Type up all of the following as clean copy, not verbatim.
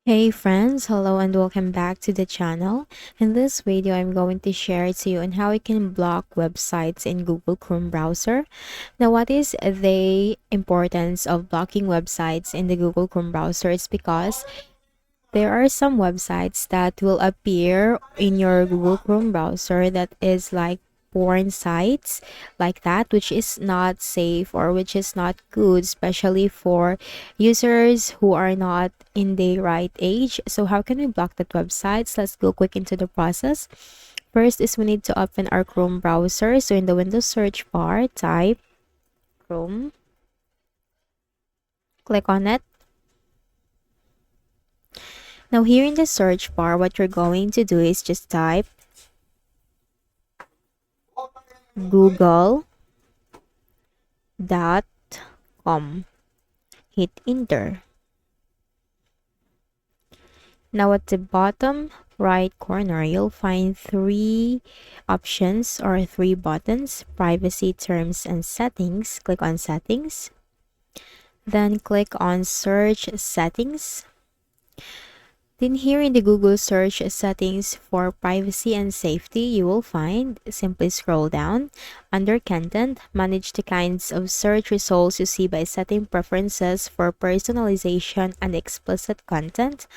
Hey friends, hello and welcome back to the channel. In this video, I'm going to share to you on how you can block websites in Google Chrome browser. Now, what is the importance of blocking websites in the Google Chrome browser? It's because there are some websites that will appear in your Google Chrome browser that is like porn sites like that, which is not safe or which is not good, especially for users who are not in the right age. So how can we block that websites? Let's go quick into the process. First is we need to open our Chrome browser. So in the Windows search bar, type Chrome, click on it. Now here in the search bar, what you're going to do is just type google.com. Hit enter. Now at the bottom right corner, you'll find three options or three buttons: privacy, terms, and settings. Click on settings. Then click on search settings. Then here in the Google search settings for privacy and safety, you will find, simply scroll down. Under content, manage the kinds of search results you see by setting preferences for personalization and explicit content.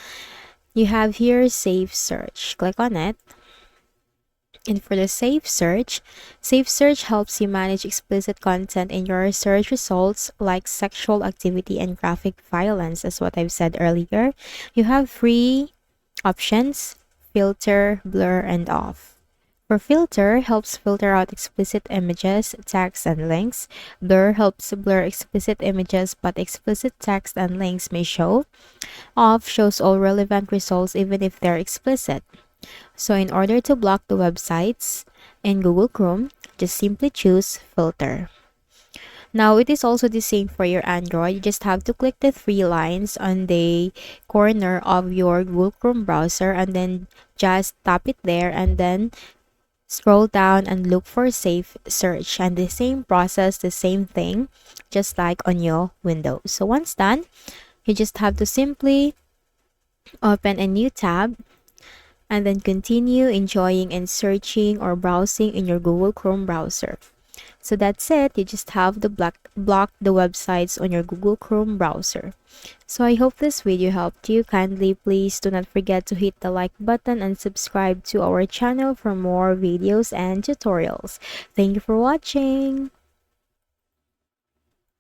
You have here safe search. Click on it. And for the safe search helps you manage explicit content in your search results like sexual activity and graphic violence, as what I've said earlier. You have three options: filter, blur, and off. For filter, helps filter out explicit images, text, and links. Blur helps blur explicit images, but explicit text and links may show. Off shows all relevant results even if they're explicit. So in order to block the websites in Google Chrome, just simply choose filter. Now it is also the same for your Android. You just have to click the three lines on the corner of your Google Chrome browser and then just tap it there and then scroll down and look for safe search, and the same process, the same thing, just like on your Windows. So once done, you just have to simply open a new tab and then continue enjoying and searching or browsing in your Google Chrome browser. So that's it. You just have to block the websites on your Google Chrome browser. So I hope this video helped you. Kindly please do not forget to hit the like button and subscribe to our channel for more videos and tutorials. Thank you for watching.